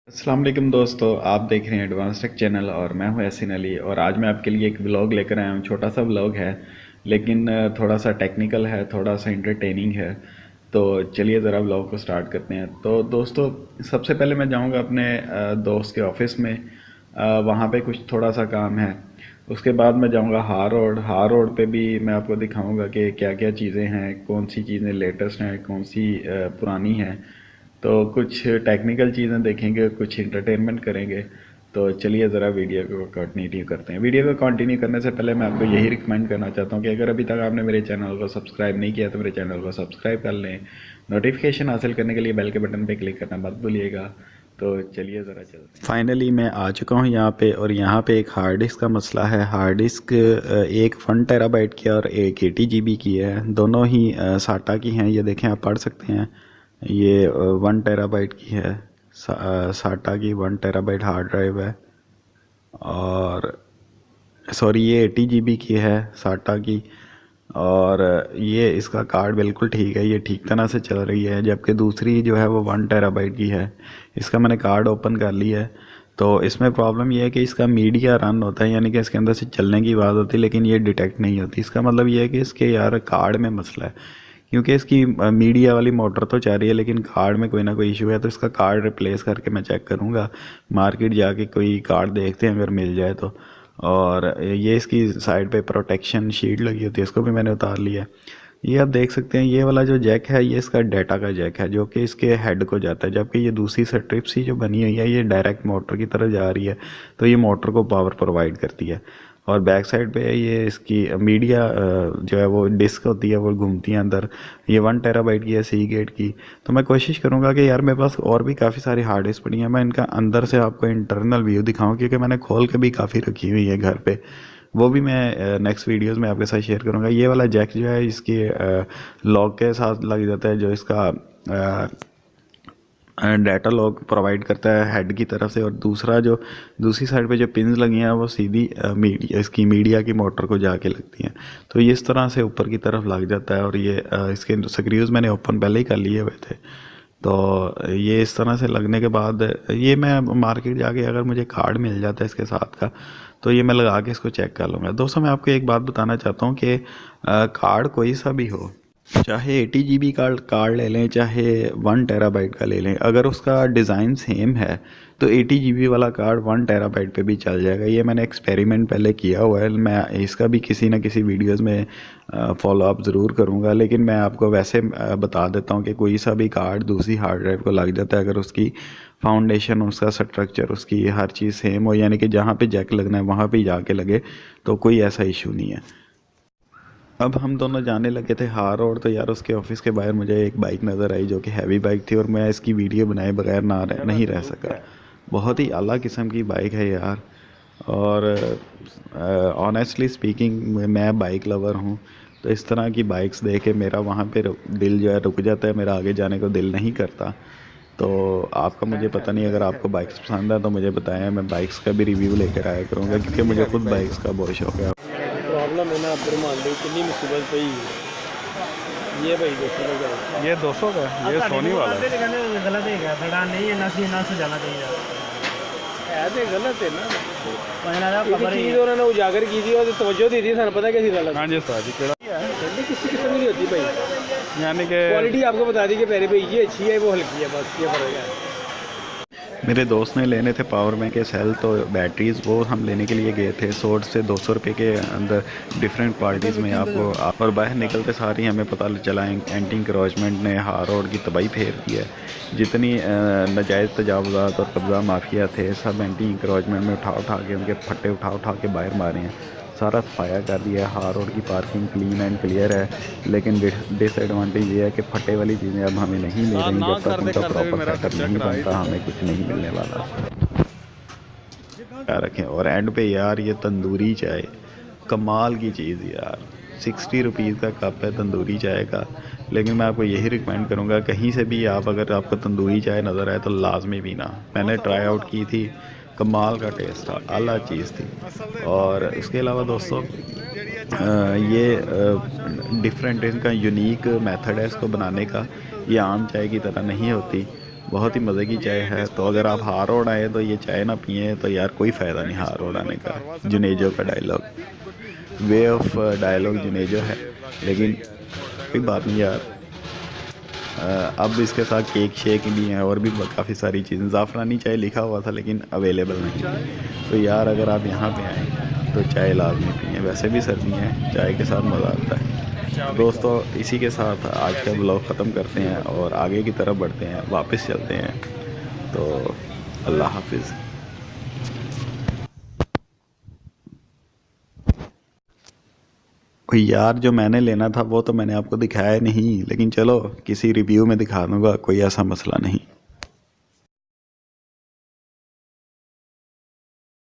अस्सलाम वालेकुम दोस्तों, आप देख रहे हैं एडवांस टेक चैनल और मैं हूं यासीन अली। और आज मैं आपके लिए एक व्लॉग लेकर आया हूं। छोटा सा व्लॉग है लेकिन थोड़ा सा टेक्निकल है, थोड़ा सा इंटरटेनिंग है। तो चलिए ज़रा व्लॉग को स्टार्ट करते हैं। तो दोस्तों, सबसे पहले मैं जाऊंगा अपने दोस्त के ऑफिस में। वहाँ पे कुछ थोड़ा सा काम है। उसके बाद मैं जाऊंगा हार रोड पे भी मैं आपको दिखाऊंगा कि क्या क्या चीज़ें हैं, कौन सी चीज़ें लेटेस्ट हैं, कौन सी पुरानी हैं। तो कुछ टेक्निकल चीज़ें देखेंगे, कुछ इंटरटेनमेंट करेंगे। तो चलिए ज़रा वीडियो को कंटिन्यू करते हैं। वीडियो को कंटिन्यू करने से पहले मैं आपको यही रिकमेंड करना चाहता हूँ कि अगर अभी तक आपने मेरे चैनल को सब्सक्राइब नहीं किया तो मेरे चैनल को सब्सक्राइब कर लें। नोटिफिकेशन हासिल करने के लिए बेल के बटन पर क्लिक करना मत भूलिएगा। तो चलिए ज़रा चलते हैं। फाइनली मैं आ चुका हूँ यहाँ पे, और यहाँ पे एक हार्ड डिस्क का मसला है। हार्ड डिस्क एक 1 टेराबाइट की और एक 80 GB की है। दोनों ही साटा की हैं। ये देखें, आप पढ़ सकते हैं। ये 1 टेराबाइट की है। साटा की 1 टेराबाइट हार्ड ड्राइव है। और सॉरी, ये 80 GB की है साटा की। और ये इसका कार्ड बिल्कुल ठीक है, ये ठीक तरह से चल रही है। जबकि दूसरी जो है वो 1 टेराबाइट की है। इसका मैंने कार्ड ओपन कर लिया है। तो इसमें प्रॉब्लम ये है कि इसका मीडिया रन होता है, यानी कि इसके अंदर से चलने की आवाज़ होती है, लेकिन ये डिटेक्ट नहीं होती। इसका मतलब ये है कि इसके यार कार्ड में मसला है, क्योंकि इसकी मीडिया वाली मोटर तो चल रही है लेकिन कार्ड में कोई ना कोई इशू है। तो इसका कार्ड रिप्लेस करके मैं चेक करूँगा, मार्केट जाके कोई कार्ड देखते हैं अगर मिल जाए तो। और ये इसकी साइड पे प्रोटेक्शन शीट लगी होती है, इसको भी मैंने उतार लिया है। ये आप देख सकते हैं, ये वाला जो जैक है ये इसका डाटा का जैक है जो कि इसके हेड को जाता है। जबकि ये दूसरी स्ट्रिप सी जो बनी हुई है ये डायरेक्ट मोटर की तरफ जा रही है, तो ये मोटर को पावर प्रोवाइड करती है। और बैक साइड पे ये इसकी मीडिया जो है वो डिस्क होती है, वो घूमती है अंदर। ये 1 टेराबाइट की है, सी गेट की। तो मैं कोशिश करूँगा कि यार मेरे पास और भी काफ़ी सारी हार्ड डिस्क पड़ी हैं, मैं इनका अंदर से आपको इंटरनल व्यू दिखाऊँ, क्योंकि मैंने खोल के भी काफ़ी रखी हुई है घर पे। वो भी मैं नेक्स्ट वीडियोस में आपके साथ शेयर करूँगा। ये वाला जैक जो है इसकी लॉक के साथ लग जाता है, जो इसका डाटा लॉग प्रोवाइड करता है हेड की तरफ से। और दूसरा जो दूसरी साइड पे जो पिन्स लगी हैं वो सीधी मीडिया, इसकी मीडिया की मोटर को जाके लगती हैं। तो ये इस तरह से ऊपर की तरफ लग जाता है। और ये इसके स्क्रूज मैंने ओपन पहले ही कर लिए हुए थे। तो ये इस तरह से लगने के बाद ये मैं मार्केट जाके अगर मुझे कार्ड मिल जाता है इसके साथ का, तो ये मैं लगा के इसको चेक कर लूँगा। दोस्तों, मैं आपको एक बात बताना चाहता हूँ कि कार्ड कोई सा भी हो, चाहे 80 GB का कार्ड ले लें, चाहे 1 टेराबाइट का ले लें, अगर उसका डिज़ाइन सेम है तो 80 GB वाला कार्ड 1 टेराबाइट पे भी चल जाएगा। ये मैंने एक्सपेरिमेंट पहले किया हुआ है। मैं इसका भी किसी ना किसी वीडियोस में फॉलोअप ज़रूर करूँगा, लेकिन मैं आपको वैसे बता देता हूँ कि कोई सा भी कार्ड दूसरी हार्ड ड्राइव को लग जाता है अगर उसकी फाउंडेशन, उसका स्ट्रक्चर, उसकी हर चीज़ सेम हो, यानी कि जहाँ पे जैक लगना है वहाँ पे जाके लगे, तो कोई ऐसा इशू नहीं है। अब हम दोनों जाने लगे थे हार रोड। तो यार उसके ऑफिस के बाहर मुझे एक बाइक नज़र आई जो कि हैवी बाइक थी, और मैं इसकी वीडियो बनाए बगैर नहीं रह सका। बहुत ही आला किस्म की बाइक है यार। और ऑनेस्टली स्पीकिंग मैं बाइक लवर हूँ, तो इस तरह की बाइक्स देख के मेरा वहाँ पे दिल जो है रुक जाता है, मेरा आगे जाने को दिल नहीं करता। तो आपका मुझे पता नहीं, अगर आपको बाइक्स पसंद है तो मुझे बताएं, मैं बाइक्स का भी रिव्यू लेकर आया करूँगा, क्योंकि मुझे खुद बाइक्स का बहुत शौक है। प्रॉब्लम है ना, अब्दुल मान ली कितनी मुसीबत पई। ये भाई 200 का, ये 200 का, ये सोनी वाला है। गलत है, थोड़ा नहीं है ना, सी ना से जाना चाहिए। ऐसे गलत है ना, चीज़ उन्होंने उजागर की थी और तवज्जो दी थी, सानू पता कैसी गलत। हाँ जी सर जी, किसी किस्म की होती भाई, यानी कि क्वालिटी आपको बता दी कि पहले भाई ये अच्छी है, वो हल्की है, बस ये फर्क है। मेरे दोस्त ने लेने थे पावर बैंक के सेल, तो बैटरीज़ वो हम लेने के लिए गए थे। 100 से 200 रुपये के अंदर डिफरेंट क्वालिटीज़ में आपको। और बाहर निकलते सारी हमें पता चला एंटी इंक्रोचमेंट ने हार रोड की तबाही फेर दी है। जितनी नाजायज़ तजावुज़ात और कब्ज़ा माफिया थे, सब एंटी इंक्रोचमेंट में उठा के उनके फट्टे उठा के बाहर मारे हैं। सारा सफाया कर दिया है। हार रोड की पार्किंग क्लीन एंड क्लियर है, लेकिन डिसएडवांटेज ये है कि फटे वाली चीज़ें अब हमें नहीं मिल रही। जब तक उनका प्रॉपर सेटअप नहीं बनता हमें कुछ नहीं मिलने वाला। क्या रखें। और एंड पे यार ये तंदूरी चाय कमाल की चीज़ यार, 60 रुपीज़ का कप है तंदूरी चाय का। लेकिन मैं आपको यही रिकमेंड करूँगा, कहीं से भी आप अगर आपको तंदूरी चाय नज़र आए तो लाजमी पीना। मैंने ट्राई आउट की थी, कमाल का टेस्ट था, आला चीज़ थी। और इसके अलावा दोस्तों, ये डिफरेंट, इनका यूनिक मेथड है इसको बनाने का। ये आम चाय की तरह नहीं होती। बहुत ही मज़े की चाय है। तो अगर आप हार रोड आए तो ये चाय ना पिए तो यार कोई फ़ायदा नहीं हार रोड आने का। जुनेजो का dialogue, way of dialogue Junejo है, लेकिन कोई बात नहीं यार। अब इसके साथ केक शेक भी हैं और भी काफ़ी सारी चीज़ें। ज़ाफ़रानी चाय लिखा हुआ था लेकिन अवेलेबल नहीं। तो यार अगर आप यहाँ पे आएँ तो चाय लाजमी पिए। वैसे भी सर्दी है, चाय के साथ मज़ा आता है। दोस्तों इसी के साथ आज का ब्लॉग ख़त्म करते हैं और आगे की तरफ बढ़ते हैं, वापस चलते हैं। तो अल्लाह हाफिज़। यार जो मैंने लेना था वो तो मैंने आपको दिखाया नहीं, लेकिन चलो किसी रिव्यू में दिखा दूँगा, कोई ऐसा मसला नहीं।